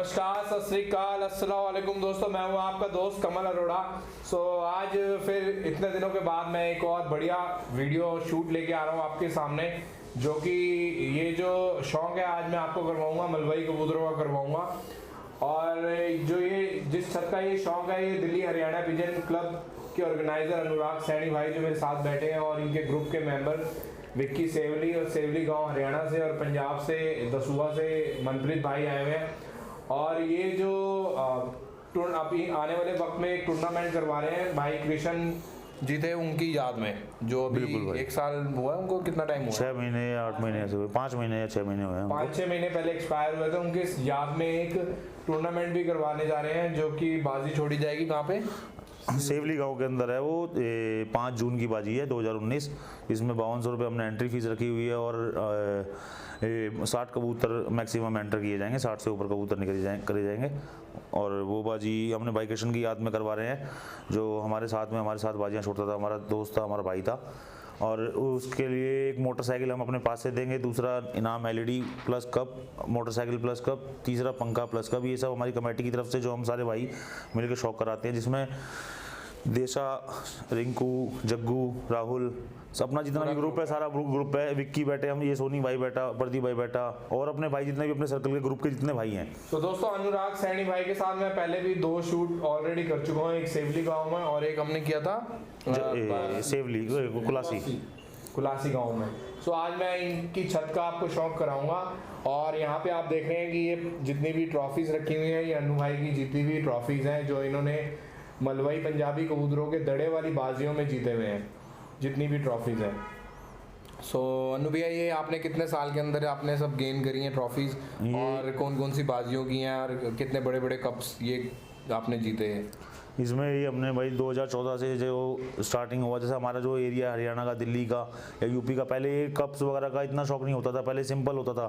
नमस्कार, सत श्री अकाल, अस्सलाम वालेकुम दोस्तों। मैं हूं आपका दोस्त कमल अरोड़ा। आज फिर इतने दिनों के बाद मैं एक और बढ़िया वीडियो शूट लेके आ रहा हूं आपके सामने, जो कि ये जो शौक है आज मैं आपको करवाऊंगा, मलबई कबूतरों का करवाऊंगा। और जो ये जिस छत का ये शौक है, ये दिल्ली हरियाणा पिजन क्लब के ऑर्गेनाइजर अनुराग सैनी भाई जो मेरे साथ बैठे हैं, और इनके ग्रुप के मेंबर विक्की सेवली और सेवली गांव हरियाणा से, और पंजाब से दसूहा से मनप्रीत भाई आए हुए हैं। और ये जो अभी आने वाले वक्त में एक टूर्नामेंट करवा रहे हैं भाई कृष्ण जी थे, उनकी याद में, जो अभी 1 साल हुआ है उनको। कितना टाइम हुआ? 6 महीने 8 महीने ऐसे हुए, 5 महीने या 6 महीने हुए हैं। 5-6 महीने पहले एक्सपायर हुए थे। उनके याद में एक टूर्नामेंट भी करवाने जा रहे हैं, जो कि बाजी छोड़ी जाएगी कहाँ पे? सेवली गांव के अंदर है वो। 5 जून की बाजी है 2019। इसमें 5200 रुपये हमने एंट्री फीस रखी हुई है, और 60 कबूतर मैक्सिमम एंटर किए जाएंगे, 60 से ऊपर कबूतर करे जाएंगे। और वो बाजी हमने भाई कृष्ण की याद में करवा रहे हैं, जो हमारे साथ बाजियाँ छोड़ता था, हमारा दोस्त था, हमारा भाई था। और उसके लिए एक मोटरसाइकिल हम अपने पास से देंगे, दूसरा इनाम LED plus cup, motorcycle plus cup, तीसरा पंखा प्लस कप। ये सब हमारी कमेटी की तरफ से जो हम सारे भाई मिलकर शौक कराते हैं, जिसमें देशा, रिंकू, जग्गू, राहुल, अपना जितना भी ग्रुप है, सारा ग्रुप है। विक्की बैठे हम, ये सोनी भाई बैठा, प्रदीप भाई बैठा, और अपने भाई जितने भी अपने सर्कल के ग्रुप के जितने भाई हैं। तो दोस्तों, अनुराग सैनी भाई के साथ मैं पहले भी 2 शूट ऑलरेडी कर चुका हूँ, एक सेवली गांव में और एक हमने किया था सेवली कुलासी गांव में। आज मैं इनकी छत का आपको शौक कराऊंगा। और यहाँ पे आप देख रहे हैं कि ये जितनी भी ट्रॉफीज रखी हुई हैं, ये अनु भाई की जितनी भी ट्रॉफीज हैं, जो इन्होंने मलबई पंजाबी कबूतरों के दड़े वाली बाजियों में जीते हुए हैं, जितनी भी ट्रॉफीज हैं। अनु भैया, ये आपने कितने साल के अंदर आपने सब गेन करी हैं ट्रॉफीज, और कौन कौन सी बाजियों की हैं, और कितने बड़े बड़े कप्स ये आपने जीते हैं? इसमें ये हमने भाई 2014 से जो स्टार्टिंग हुआ, जैसे हमारा जो एरिया हरियाणा का, दिल्ली का या यूपी का, पहले ये कप्स वगैरह का इतना शौक नहीं होता था। पहले सिंपल होता था,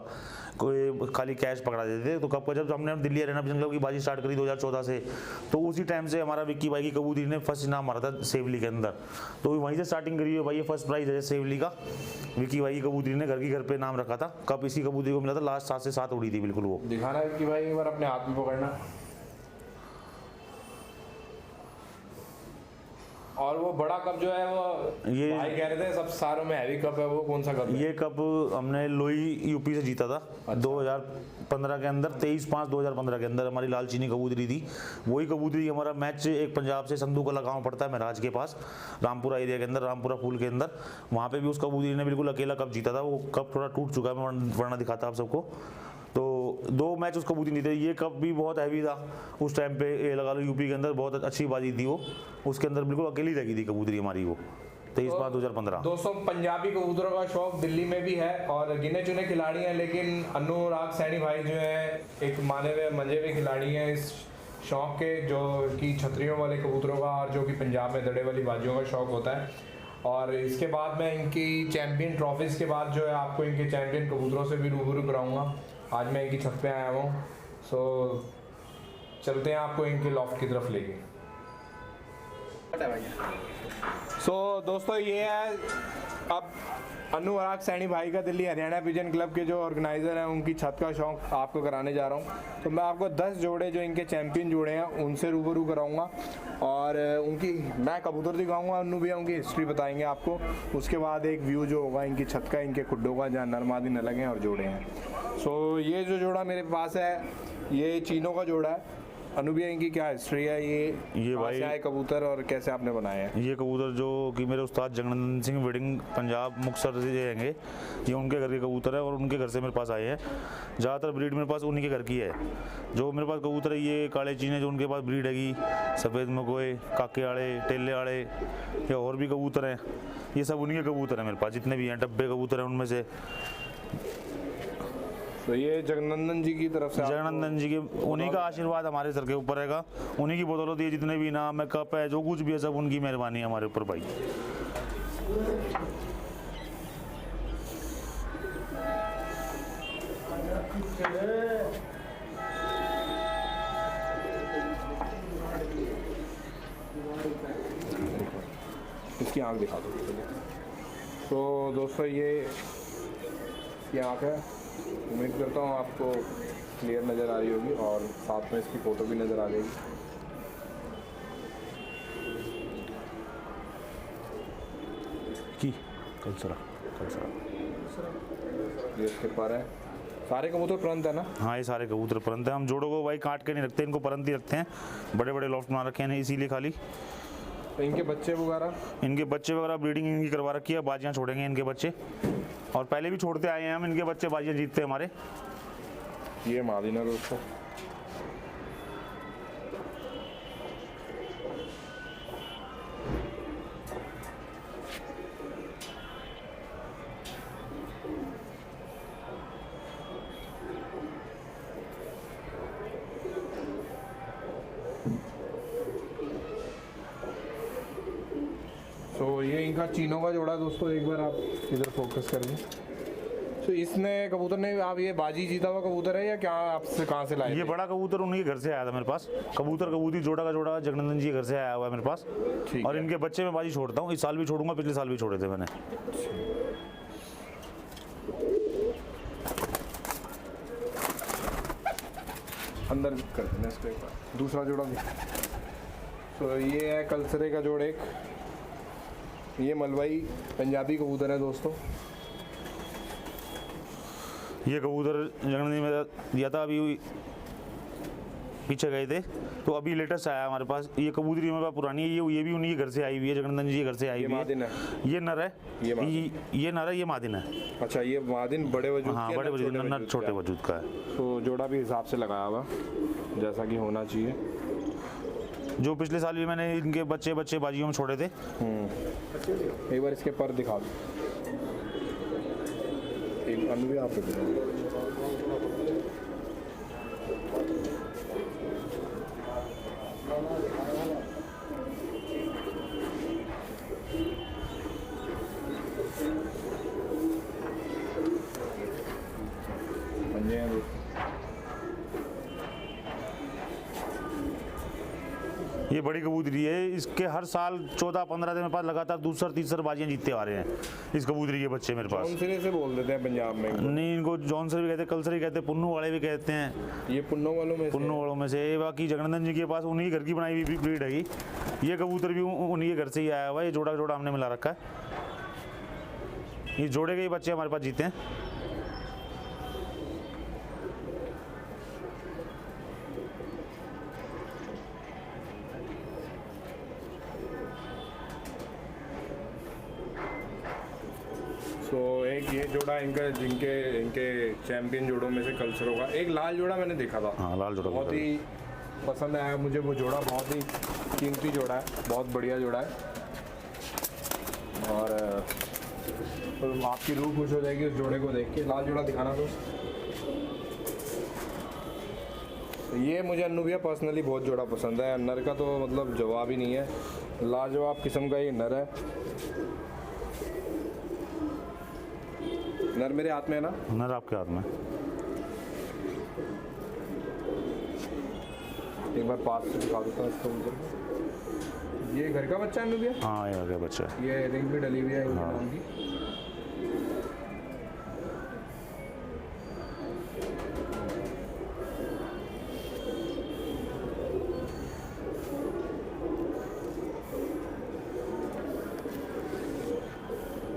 कोई खाली कैश पकड़ा देते थे। तो कप का जब हमने दिल्ली हरियाणा पिजन क्लब की बाजी स्टार्ट करी 2014 से, तो उसी टाइम से हमारा विक्की भाई की कबूतरी ने फर्स्ट इनाम मारा था सेवली के अंदर। तो वहीं से स्टार्टिंग करी है भाई। ये फर्स्ट प्राइज है सेवली का, विक्की भाई की कबूतरी ने घर पे नाम रखा था। कप इसी कबूतरी को मिला था, लास्ट 7 से 7 उड़ी थी बिल्कुल। वो दिखाना है विक्की भाई, एक बार अपने हाथ में पकड़ना। और वो बड़ा कप जो है, वो ये भाई कह रहे थे सब सारों में हैवी कप है, वो कौन सा कप है? ये कप हमने लोई यूपी से जीता था। अच्छा। 2015 के अंदर, 23/5/2015 के अंदर हमारी लाल चीनी कबूतरी थी। वही कबूतरी हमारा मैच एक पंजाब से संधू कला गाँव पड़ता है महराज के पास, रामपुरा एरिया के अंदर, रामपुरा फूल के अंदर। वहाँ पे भी उस कबूतरी ने बिल्कुल अकेला कप जीता था। वो कप थोड़ा टूट चुका है, मैं वरना दिखाता आप सबको। तो 2 मैच उस कबूतरी नहीं थे। ये कप भी बहुत हैवी था उस टाइम पे, ये लगा लो यूपी के अंदर बहुत अच्छी बाजी थी वो। उसके अंदर बिल्कुल अकेली लगी थी कबूतरी हमारी वो, 23/5/2015। दोस्तों, पंजाबी कबूतरों का शौक दिल्ली में भी है, और गिने चुने खिलाड़ी हैं, लेकिन अनुराग सैनी भाई जो है एक माने हुए मंजे हुए खिलाड़ी हैं इस शौक के, जो कि छतरियों वाले कबूतरों का, और जो कि पंजाब में दड़े वाली बाजियों का शौक होता है। और इसके बाद मैं इनकी चैंपियन ट्रॉफीज़ के बाद जो है आपको इनके चैंपियन कबूतरों से भी रूबरू कराऊंगा। आज मैं इनकी छत पे आया हूँ। चलते हैं आपको इनके लॉफ्ट की तरफ लेके। दोस्तों, ये है अब अनुराग सैनी भाई का, दिल्ली हरियाणा पिजन क्लब के जो ऑर्गेनाइज़र हैं, उनकी छत का शौक आपको कराने जा रहा हूँ। तो मैं आपको 10 जोड़े जो इनके चैंपियन जोड़े हैं उनसे रूबरू कराऊंगा, और उनकी मैं कबूतर दिखाऊंगा, अनु भैया उनकी हिस्ट्री बताएंगे आपको। उसके बाद एक व्यू जो होगा इनकी छत का, इनके खुड्डों का, जहाँ नरमादी न लगे और जोड़े हैं। ये जो जोड़ा मेरे पास है, ये चीनों का जोड़ा है। अनु भैया, इनकी क्या हिस्ट्री है? ये भाई आए कबूतर और कैसे आपने बनाए हैं? ये कबूतर जो कि मेरे उस्ताद जगनंदन सिंह वेडिंग पंजाब मुक्तसर से रहेंगे, ये उनके घर के कबूतर है, और उनके घर से मेरे पास आए हैं। ज़्यादातर ब्रीड मेरे पास उन्हीं के घर की है। जो मेरे पास कबूतर है, ये काले चीने जो उनके पास ब्रीड हैगी, सफ़ेद मकोए, काके आड़े, टेले आड़े, या और भी कबूतर हैं, ये सब उन्हीं के कबूतर हैं मेरे पास। जितने भी हैं डब्बे कबूतर हैं उनमें से। तो ये जगनंदन जी की तरफ से, जगनंदन जी के, उन्हीं का आशीर्वाद हमारे सर के ऊपर रहेगा। उन्हीं की बदौलत ये जितने भी इनाम है, कप है, जो कुछ भी है, सब उनकी मेहरबानी है हमारे ऊपर भाई। इसकी आँख दिखा दो। तो दोस्तों, ये आँख है, उम्मीद करता हूँ आपको क्लियर नज़र आ रही होगी और साथ में इसकी फ़ोटो भी नज़र आ जाएगी। की कलसरा ये इसके पर है। सारे कबूतर परंत है ना? हाँ, ये सारे कबूतर परंत हैं। हम जोड़ों को भाई काट के नहीं रखते, इनको परंत ही रखते हैं। बड़े बड़े लॉफ्ट बना रखे हैं इसीलिए खाली। तो इनके बच्चे वगैरह ब्रीडिंग इनकी करवा रखी है। बाजियाँ छोड़ेंगे इनके बच्चे, और पहले भी छोड़ते आए हैं हम इनके बच्चे। बाजियाँ जीतते हैं हमारे। ये मादिन है दोस्तों। तो ये इनका चीनों का जोड़ा दोस्तों। एक बार आप इधर फोकस करिए। तो इसने कबूतर ने आप ये बाजी जीता हुआ कबूतर है या क्या? आपसे कहाँ से लाए ये थे? बड़ा कबूतर उन्हीं के घर से आया था मेरे पास। कबूतर कबूतरी जोड़ा का जोड़ा जगनंदन जी के घर से आया हुआ है मेरे पास। ठीक और है। इनके बच्चे मैं बाजी छोड़ता हूँ। इस साल भी छोड़ूंगा, पिछले साल भी छोड़े थे मैंने। अंदर कर देना इसको एक बार। दूसरा जोड़ा भी। तो ये है कलसरे का जोड़ एक। ये मलवाई पंजाबी कबूतर है दोस्तों। ये कबूतर जगनंदन में दिया था, अभी पीछे गए थे तो अभी लेटेस्ट आया हमारे पास। ये कबूतरी मेरे पास पुरानी है। ये भी उन्हीं के घर से आई हुई है, जगनंदन जी के घर से आई ये हुई है। मादिन है। ये नर है। ये ये नर है, ये मादिन है। अच्छा, ये मादिन बड़े वजूद हाँ, की है, बड़े वजूद, छोटे नर वजूद छोटे का है। वजूद का है। तो जोड़ा भी हिसाब से लगाया हुआ जैसा कि होना चाहिए। जो पिछले साल भी मैंने इनके बच्चे बाजियों में छोड़े थे। एक बार इसके पर दिखा दो। एक अनु भी आप पे दिखाओ। पंजे हैं दोस्तों। ये बड़ी कबूतरी है। इसके हर साल 14-15 दिन में पास लगातार दूसरा तीसरा बाजियां जीतते आ रहे हैं इस कबूतरी के बच्चे मेरे पास। जौनसरे से बोल देते हैं पंजाब में इनको। नहीं, इनको जौनसर भी कहते हैं, कलसर भी कहते हैं, पुन्नू वाले भी कहते हैं। ये पुन्नो वालों में से पुन्नू वालों में से। बाकी जगनंदन जी के पास उन्हीं घर की बनाई हुई ब्रीड है। ये कबूतर भी उन्हीं के घर से ही आया हुआ है। ये जोड़ा हमने मिला रखा है। ये जोड़े के ही बच्चे हमारे पास जीते हैं। तो एक ये जोड़ा इनके चैंपियन जोड़ों में से कल्चर होगा। एक लाल जोड़ा मैंने देखा था। हाँ, लाल जोड़ा बहुत ही पसंद आया मुझे वो जोड़ा। बहुत ही कीमती जोड़ा है, बहुत बढ़िया जोड़ा है। और तो आपकी रूह खुश हो जाएगी उस जोड़े को देख के। लाल जोड़ा दिखाना तो ये मुझे अन्नू भैया पर्सनली बहुत जोड़ा पसंद है। नर का तो मतलब जवाब ही नहीं है। लाजवाब किस्म का ये नर है। नर मेरे हाथ में है ना? नर आपके हाथ में। एक बार पास से दिखा देता हूँ इसको उधर। ये घर का बच्चा है अन्नू भैया? हाँ, ये आगे बच्चा है। ये रिंग भी डली हुई है इनके नाम की।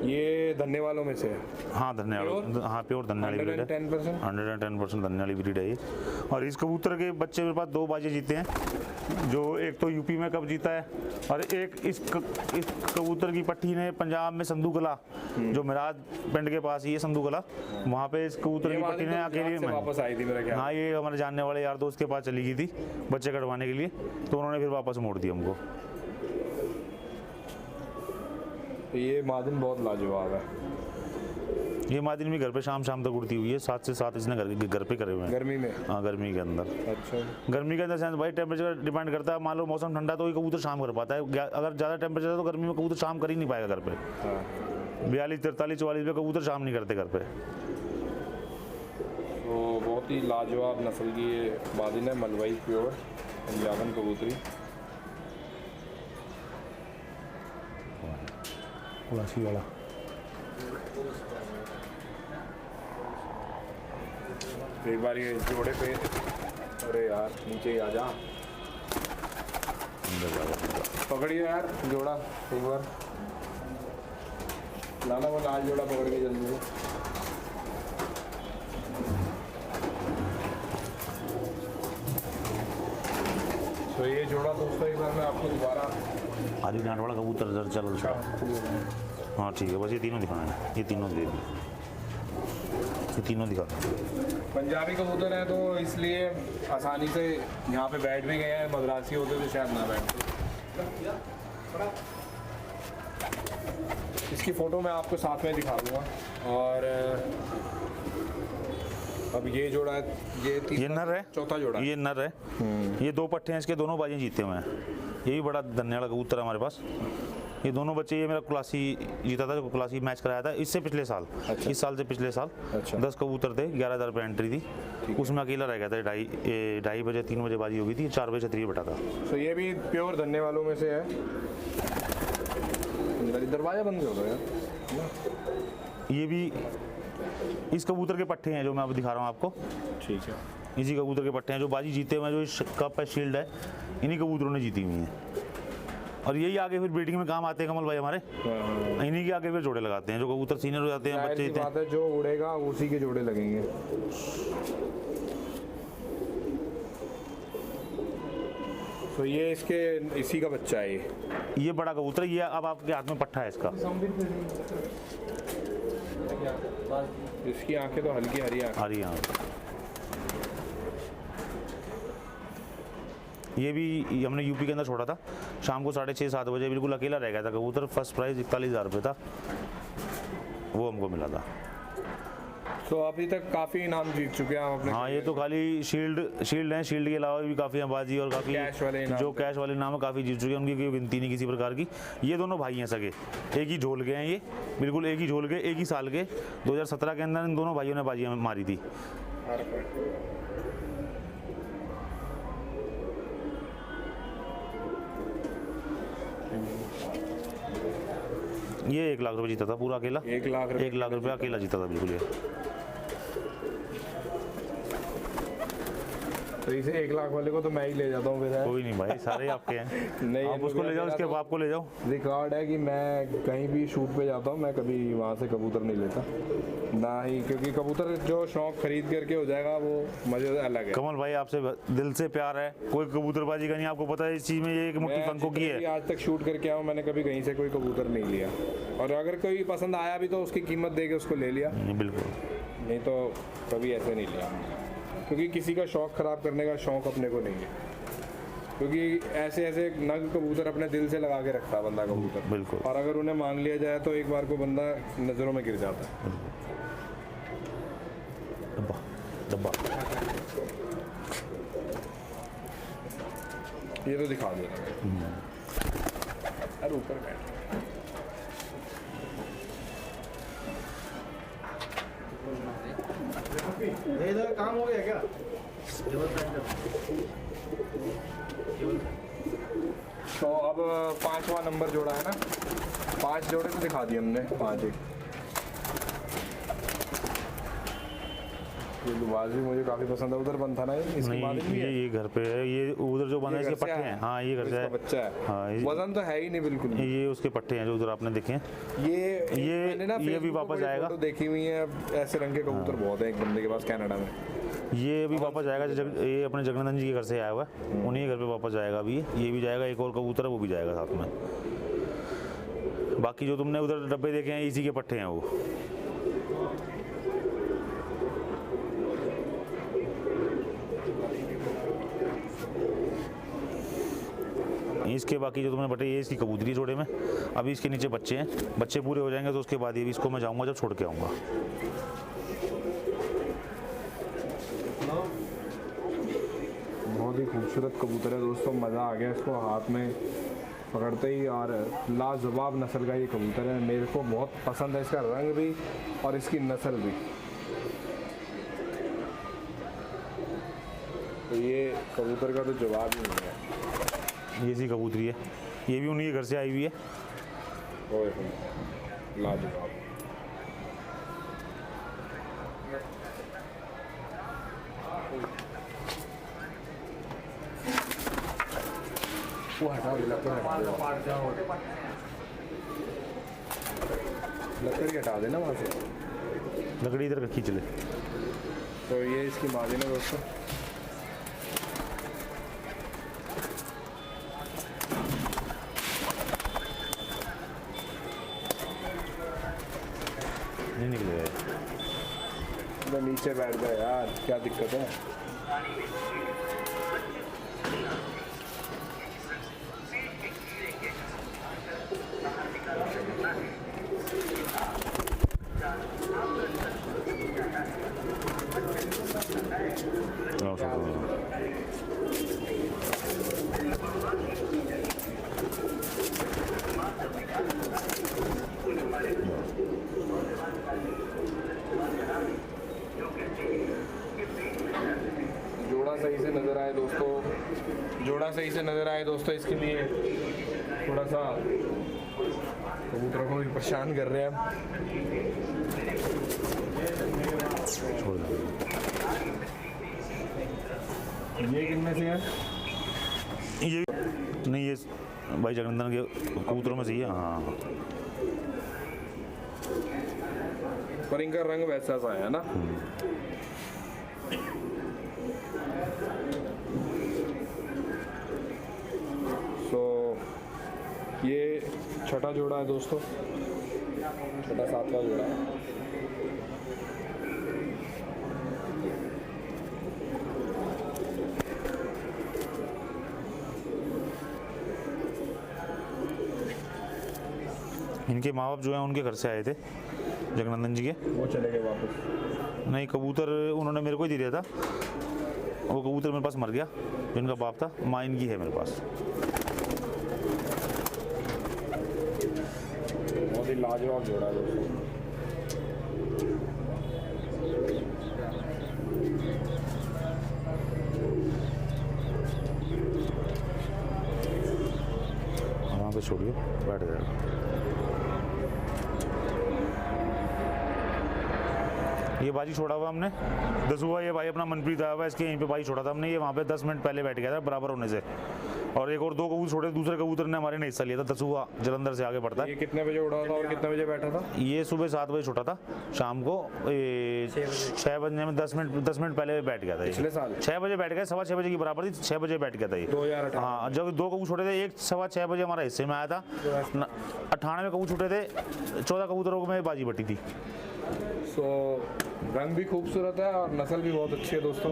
ये धन्ने वालों में से है। हाँ, धन्ने वाली। हाँ, प्योर धन्ने वाली ब्रीड है। 110%। 110% धन्ने वाली ब्रीड है ये। और इस कबूतर के बच्चे मेरे पास 2 बाजी जीते हैं। जो एक तो यूपी में कब जीता है, और एक इस कबूतर की पट्टी ने पंजाब में संधूकला, जो मिराज पिंड के पास ही है संधूकला, वहाँ पे इस कबूतर की पट्टी ने अकेले वापस आई थी मेरा ख्याल। हाँ, ये हमारे जानने वाले यार दोस्त के पास चली गई थी बच्चे कटवाने के लिए, तो उन्होंने फिर वापस मोड़ दिया हमको। ये मादिन बहुत लाजवाब है। ये मादिन भी घर पे शाम शाम तक उड़ती हुई है। 7 से 7 इसने घर पे करे हुए हैं। गर्मी में? हाँ, गर्मी के अंदर। अच्छा। गर्मी के अंदर सेंस भाई टेम्परेचर डिपेंड करता है। मान लो मौसम ठंडा तो ये कबूतर शाम कर पाता है। अगर ज़्यादा टेम्परेचर है तो गर्मी में कबूतर शाम कर ही नहीं पाएगा घर पे। 42, 43, 44 पे कबूतर शाम नहीं करते घर पे। तो बहुत ही लाजवाब नस्ल की ये मादिन है, मलवई प्योर पंजाबन कबूतरी। उलासी वाला एक बार ये जोड़े पे, अरे यार नीचे ही आ जा, पकड़िए यार जोड़ा एक बार, लाना वो लाल जोड़ा पकड़ के जल्दी से। तो ये जोड़ा दोस्तों एक बार मैं आपको दोबारा, हरी डांट वाला कबूतर इधर चलो। हाँ ठीक है, बस ये तीनों दिखाना है, ये तीनों दे दिए, ये तीनों दिखा। पंजाबी कबूतर है तो इसलिए आसानी से यहाँ पे बैठ भी गए हैं, मद्रासी होते तो शायद ना बैठते। इसकी फ़ोटो मैं आपको साथ में दिखा दूँगा। और अब ये जोड़ा है, ये नर है, चौथा जोड़ा, ये नर है। ये 2 पट्टे हैं इसके, दोनों बाजियाँ जीते हुए हैं। ये भी बड़ा धन्य वाला कबूतर है हमारे पास। ये दोनों बच्चे, ये मेरा क्लासी जीता था, जो क्लासी मैच कराया था इससे पिछले साल। अच्छा। इस साल से पिछले साल। अच्छा। 10 कबूतर थे, 11,000 रुपये एंट्री थी, उसमें अकेला रह गया था। 2:30 बजे 3 बजे बाजी हो गई थी, 4 बजे छतरी बैठा था। तो ये भी प्योर धन्य वालों में से है। दरवाजा बंद कर दो यार। ये भी इस कबूतर के पट्टे हैं जो मैं अब दिखा रहा हूँ आपको। ठीक है, इसी कबूतर के पट्टे हैं जो बाजी जीते हुए हैं, जो इस कप है, शील्ड है, इन्हीं कबूतरों ने जीती हुई हैं। और यही आगे फिर ब्रीडिंग में काम आते हैं कमल भाई हमारे। इन्हीं के आगे फिर जोड़े लगाते हैं, जो कबूतर सीनियर हो जाते हैं, बच्चे जीते हैं। जो उड़ेगा उसी के जोड़े लगेंगे। तो ये इसके इसी का बच्चा है। ये बड़ा कबूतर है, ये अब आपके हाथ में पट्टा है इसका। इसकी आंखें तो हल्की हरी आंखें। हरी आंख। ये भी हमने यूपी के अंदर छोड़ा था, शाम को 6:30-7 बजे, बिल्कुल अकेला रह गया था कबूतर। फर्स्ट प्राइज 41,000 रुपये था, वो हमको मिला था। तो अभी तक काफ़ी इनाम जीत चुके हैं आप अपने। हाँ, ये तो खाली शील्ड हैं, शील्ड के अलावा भी काफ़ी हैं बाजी, और काफ़ी कैश वाले इनाम, जो कैश वाले इनाम है काफ़ी जीत चुके हैं। उनकी कोई गिनती नहीं किसी प्रकार की। ये दोनों भाई हैं सगे, एक ही झोल के हैं ये, बिल्कुल एक ही झोल के, एक ही साल के। 2017 के अंदर इन दोनों भाइयों ने बाजियाँ मारी थी। ये 1 लाख रुपए जीता था पूरा अकेला। 1 लाख रुपए, 1 लाख रुपया अकेला जीता था बिल्कुल। ये तो इसे 1 लाख वाले को तो मैं ही ले जाता हूँ फिर। कोई नहीं भाई, सारे आपके हैं। नहीं, आप उसको ले जाओ, इसके बाप को ले जाओ। रिकॉर्ड है कि मैं कहीं भी शूट पे जाता हूँ, मैं कभी वहाँ से कबूतर नहीं लेता ना ही, क्योंकि कबूतर जो शौक खरीद करके हो जाएगा वो मजे अलग है। कमल भाई आपसे दिल से प्यार है, कोई कबूतरबाजी का नहीं, आपको पता है इस चीज़ में। ये एक मुट्ठी पंखों की है। आज तक शूट करके आऊँ, मैंने कभी कहीं से कोई कबूतर नहीं लिया, और अगर कोई पसंद आया भी तो उसकी कीमत दे के उसको ले लिया, बिल्कुल। नहीं तो कभी ऐसे नहीं लिया, क्योंकि किसी का शौक ख़राब करने का शौक अपने को नहीं है। क्योंकि ऐसे ऐसे नग कबूतर अपने दिल से लगा के रखता है बंदा कबूतर, बिल्कुल। और अगर उन्हें मान लिया जाए तो एक बार को बंदा नज़रों में गिर जाता है। डब्बा ये तो दिखा दे रहा, अरे ऊपर बैठ। इधर काम हो गया क्या? तो अब 5वां नंबर जोड़ा है ना, 5 जोड़े तो दिखा दिए हमने, 5 एक। ये लुबाज भी मुझे काफी पसंद है, उधर बंद था ना ये, इसके बाद नहीं, ये घर पे है। ये उधर जो बना है इसके पट्टे हैं। हाँ, ये घर से है, बच्चा है। हाँ, वजन तो है ही नहीं बिल्कुल। ये उसके पट्टे हैं जो उधर आपने देखे हैं। मैंने ना ये भी वापस आएगा, देखी हुई है। ऐसे रंग के कबूतर बहुत है एक बंदे के पास कनाडा में। ये भी वापस आएगा। ये अपने जगन्नाथ जी के घर से आया हुआ है, उन्हीं के घर पे वापस जाएगा अभी। ये भी जाएगा, एक और कबूतर है वो भी जाएगा साथ में। बाकी जो तुमने उधर डब्बे देखे हैं इसी के पट्टे हैं वो। इसके बाकी जो तुमने बटे, ये इसकी कबूतरी जोड़े में। अभी इसके नीचे बच्चे हैं, बच्चे पूरे हो जाएंगे तो उसके बाद ये भी इसको मैं जाऊंगा जब छोड़ के आऊँगा। बहुत ही खूबसूरत कबूतर है दोस्तों, मज़ा आ गया इसको हाथ में पकड़ते ही। और लाजवाब नस्ल का ये कबूतर है, मेरे को बहुत पसंद है इसका रंग भी और इसकी नस्ल भी। तो ये कबूतर का तो जवाब ही नहीं है। ये सी कबूतरी है, ये भी उन्हीं के घर से आई हुई है। लाजवाब। वो हटा दे, लकड़ लकड़ी हटा देना वहाँ से। लकड़ी इधर रखी चले। तो ये इसकी मार्जिन है दोस्तों। नहीं निकलेगा। मैं नीचे बैठ गया यार, क्या दिक्कत है। जोड़ा सही से नज़र आए दोस्तों, जोड़ा सही से नज़र आए दोस्तों, इसके लिए थोड़ा सा कबूतरों को भी परेशान कर रहे हैं हम। छोड़ दो। ये किनमें से है? ये नहीं, ये भाई जगनंदन के कबूतरों में से ही है। हाँ, पर इनका रंग वैसा सा है ना। सो ये छठा जोड़ा है दोस्तों, छठा सातवां जोड़ा है। इनके माँ बाप जो हैं उनके घर से आए थे जगनंदन जी के। वो चले गए वापस। नहीं, कबूतर उन्होंने मेरे को ही दे दिया था। वो कबूतर मेरे पास मर गया, जो इनका बाप था। माँ इनकी है मेरे पास। बहुत ही लाजवाब जोड़ा है दोस्तों। वहाँ पे छोड़िए, बैठ जाएगा। ये बाजी छोड़ा हुआ हमने 10 हुआ। ये भाई अपना मनप्रीत आया हुआ है, इसके यहीं पे बाजी छोड़ा था हमने। ये वहाँ पे 10 मिनट पहले बैठ गया था बराबर होने से। और एक और 2 कबूतर छोड़े, दूसरे कबूतर ने हमारे ने हिस्सा लिया था। 10 हुआ जलंधर से आगे बढ़ता है। ये कितने बजे उड़ा था और कितने बजे बैठा था? ये सुबह 7 बजे छोटा था, शाम को 6 बजने में 10 मिनट पहले बैठ गया था। पिछले साल 6 बजे बैठ गया, 6:15 बजे की बराबर थी, 6 बजे बैठ गया था ये 2018। हाँ, जब 2 कबूतर छोटे थे, एक 6:15 बजे हमारा हिस्से में आया था। 98 कबूतर छोटे थे, 14 कबूतरों में बाजी बटी थी। सो रंग भी खूबसूरत है और नस्ल भी बहुत अच्छी है दोस्तों।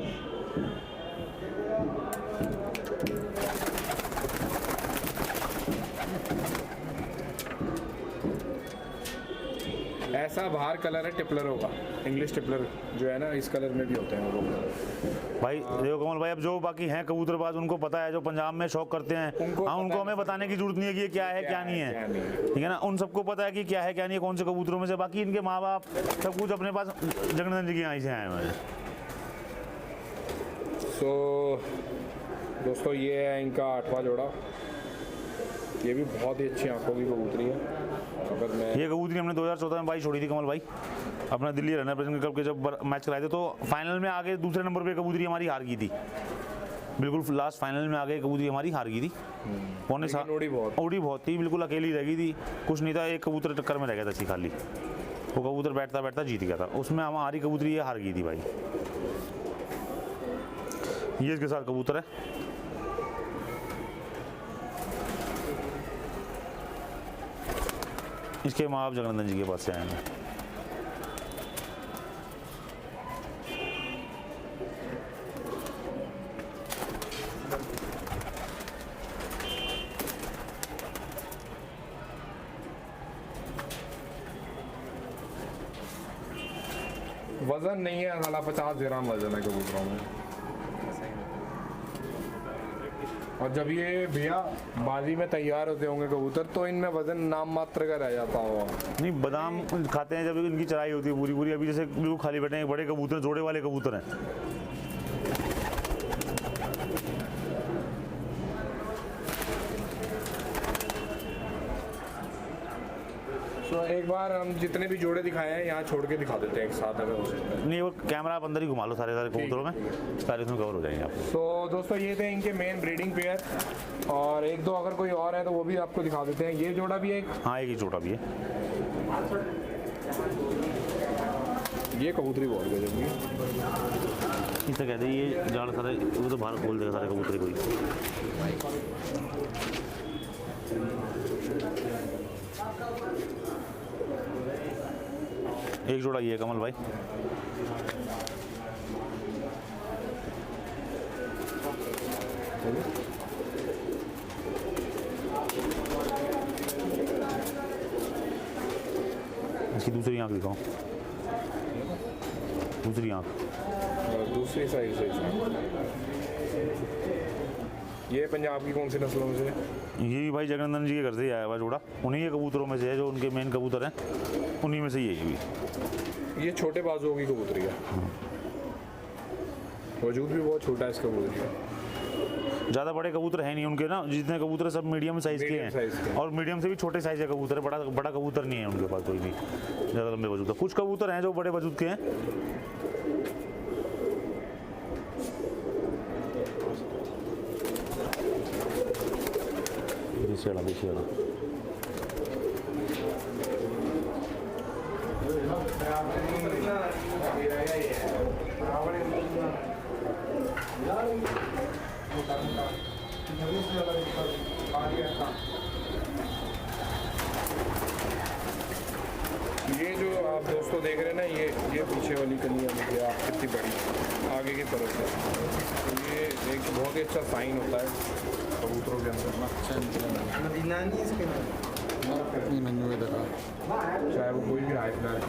ऐसा बाहर कलर है टिपलरों का, इंग्लिश टिपलर जो है ना, इस कलर में भी होते हैं वो लोग। भाई देखो कमल भाई, अब जो बाकी हैं कबूतरबाज उनको पता है, जो पंजाब में शौक करते हैं, उनको हमें बताने की जरूरत नहीं है कि ये क्या है क्या नहीं है, ठीक है ना। उन सबको पता है कि क्या है क्या नहीं है, कौन से कबूतरों में से। बाकी इनके माँ बाप सब कुछ अपने पास जगनंदन जी के यहाँ से आए हुए हैं। सो दोस्तों ये है इनका 8वां जोड़ा। ये भी बहुत ही अच्छी आंखों की कबूतरी है। अगर मैं ये कबूतरी हमने 2014 में बाई छोड़ी थी कमल भाई, अपना दिल्ली रनर प्रेसिडेंट कप के जब मैच कराए थे, तो फाइनल में आगे दूसरे नंबर पे कबूतरी हमारी हार गई थी। बिल्कुल लास्ट फाइनल में आगे कबूतरी हमारी हार गई थी। पौने सात उड़ी बहुत थी, बिल्कुल अकेली रह गई थी, कुछ नहीं था। एक कबूतर टक्कर में रह गया था खाली, वो कबूतर बैठता बैठता जीत गया था। उसमें हमारी कबूतरी ये हार गई थी भाई। ये इसके साथ कबूतर है। इसके माँ बाप जगनंदन जी के पास से आए हैं। वजन नहीं है, साला 50 ग्राम वजन है कबूतरों में। और जब ये भैया बाजी में तैयार होते होंगे कबूतर, तो इनमें वजन नाम मात्र का रह जाता होगा। नहीं, बादाम खाते हैं जब इनकी चढ़ाई होती है पूरी पूरी। अभी जैसे बिल्कुल खाली बैठे हैं, बड़े कबूतर, जोड़े वाले कबूतर हैं। सो एक बार हम जितने भी जोड़े दिखाए हैं यहाँ छोड़ के दिखा देते हैं एक साथ अगर हो सकता है। नहीं, वो कैमरा आप अंदर ही घुमा लो सारे कबूतरों में, सारे उसमें कवर हो जाएंगे आप। तो दोस्तों ये थे इनके मेन ब्रीडिंग पेयर, और एक दो अगर कोई और है तो वो भी आपको दिखा देते हैं। ये जोड़ा भी है एक, हाँ एक ही जोड़ा भी है। ये कबूतरी बहुत गजब की। इसे कहते हैं ये जाल सारे, वो तो बाहर खोल देगा सारे कबूतरी कोई। एक जोड़ा ये है कमल भाई। इसकी दूसरी आंख दिखाओ, दूसरी आंख। और दूसरी साइड से ये पंजाब की कौन सी नस्लों में से? ये भी भाई जगनंदन जी के घर से ही आया हुआ जोड़ा, उन्हीं के कबूतरों में से है, जो उनके मेन कबूतर हैं उन्हीं में से ये भी। ये छोटे बाजुओं की कबूतरी है, वजूद भी बहुत छोटा है इस कबूतरी का। ज़्यादा बड़े कबूतर है नहीं उनके ना, जितने कबूतर सब मीडियम साइज़ के Medium size के हैं, और मीडियम से भी छोटे साइज़ के कबूतर है, बड़ा कबूतर नहीं है उनके पास कोई भी ज़्यादा लंबे वजूद का। कुछ कबूतर हैं जो बड़े वजूद के हैं। देखिए ये जो आप दोस्तों देख रहे हैं ना, ये पीछे वाली कलियाँ देखिए आप कितनी बड़ी, आगे की तरफ है। तो ये एक बहुत ही अच्छा साइन होता है कबूतरों के अंदर ना, मदीना नहीं इसके नाम। चाहे वो कोई भी हाई फ्लैट।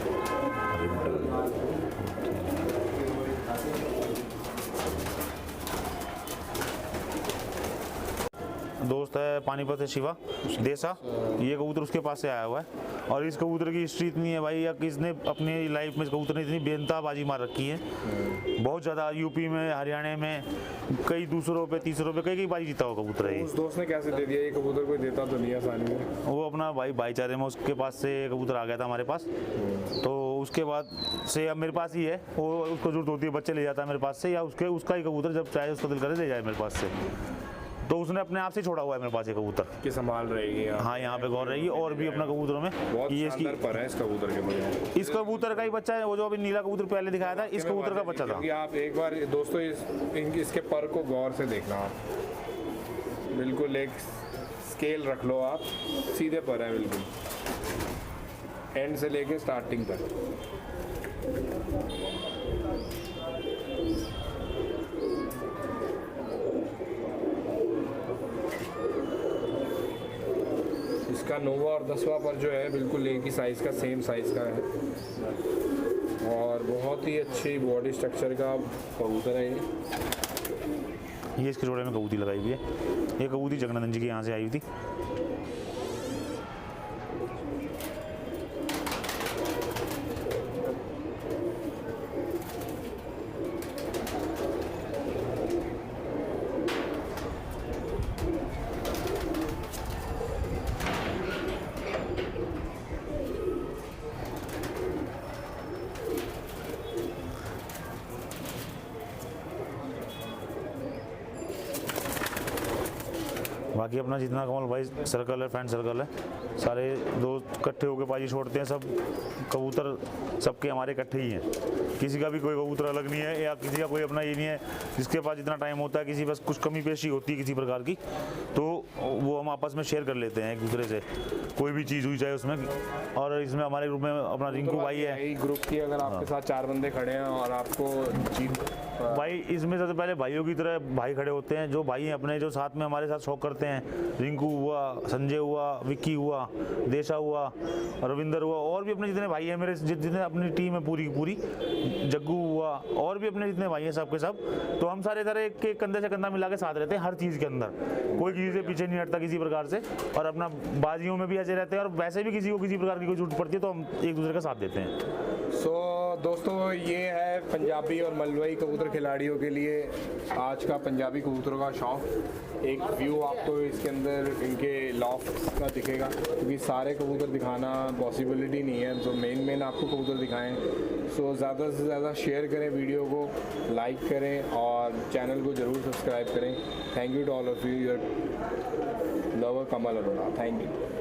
दोस्त है पानीपत से शिवा देसा, ये कबूतर उसके पास से आया हुआ है, और इस कबूतर की हिस्ट्री इतनी है भाई, या किसने अपनी लाइफ में इस कबूतर ने इतनी बेनताबाजी मार रखी है बहुत ज़्यादा। यूपी में, हरियाणा में कई दूसरों पे, तीसरों पे कई बाजी जीता हुआ कबूतर है ये। उस दोस्त ने कैसे दे दिया ये कबूतर? कोई देता तो नहीं आसानी में। वो अपना भाईचारे में उसके पास से कबूतर आ गया था हमारे पास, तो उसके बाद से अब मेरे पास ही है। वो उसको जरूरत होती है बच्चे ले जाता है मेरे पास से, या उसका ही कबूतर जब चाहे उसका दिल करे ले जाए मेरे पास से, तो उसने अपने आप से छोड़ा हुआ है मेरे पास ये कबूतर कि संभाल रहेगी यहाँ। हाँ यहाँ पे गौर रहेगी, और भी अपना कबूतरों में बहुत ये इसकी, शानदार पर है इस कबूतर के बगैर। इस कबूतर का ही बच्चा है, वो जो अभी नीला कबूतर पहले दिखाया था, इस कबूतर का बच्चा था। क्योंकि आप एक बार दोस्तों इसके पर को गौर से देखना आप, बिल्कुल एक स्केल रख लो आप, सीधे पर है बिल्कुल, एंड से लेके स्टार्टिंग तक। इसका 9वां और 10वां पर जो है बिल्कुल एक ही साइज़ का, सेम साइज़ का है, और बहुत ही अच्छी बॉडी स्ट्रक्चर का कबूतर है ये इसके जोड़े में कबूती लगाई हुई है। ये कबूती जगन्नाथ जी के यहाँ से आई हुई थी। बाकी अपना जितना कमल भाई सर्कल है, फ्रेंड सर्कल है, सारे दोस्त इकट्ठे होकर बाजी छोड़ते हैं। सब कबूतर सबके हमारे इकट्ठे ही हैं, किसी का भी कोई कबूतर अलग नहीं है, या किसी का कोई अपना ये नहीं है जिसके पास जितना टाइम होता है, किसी बस कुछ कमी पेशी होती है किसी प्रकार की, तो वो हम आपस में शेयर कर लेते हैं एक दूसरे से, कोई भी चीज़ हुई चाहे उसमें। और इसमें हमारे ग्रुप में अपना रिंकू भाई है। ग्रुप की अगर आपके साथ 4 बंदे खड़े हैं और आपको जीत भाई, इसमें सबसे पहले भाइयों की तरह भाई खड़े होते हैं, जो भाई हैं अपने, जो साथ में हमारे साथ शौक करते हैं। रिंकू हुआ, संजय हुआ, विक्की हुआ, देशा हुआ, रविंदर हुआ, और भी अपने जितने भाई हैं मेरे, जितने अपनी टीम है पूरी की पूरी, जग्गू हुआ, और भी अपने जितने भाई हैं सब के सब, तो हम सारे तरह के कंधे से कंधा मिला के साथ रहते हैं हर चीज़ के अंदर। कोई किसी से पीछे नहीं हटता किसी प्रकार से, और अपना बाजियों में भी ऐसे रहते हैं, और वैसे भी किसी को किसी प्रकार की कोई जरूरत पड़ती है तो हम एक दूसरे का साथ देते हैं। सो दोस्तों ये है पंजाबी और मलवई कबूतर खिलाड़ियों के लिए आज का पंजाबी कबूतरों का शौक। एक व्यू आपको इसके अंदर इनके लॉफ्ट का दिखेगा, क्योंकि सारे कबूतर दिखाना पॉसिबिलिटी नहीं है, तो मेन आपको कबूतर दिखाएं। सो ज़्यादा से ज़्यादा शेयर करें वीडियो को, लाइक करें और चैनल को ज़रूर सब्सक्राइब करें। Thank you to all of you, your lover Kamal Arora. Thank you.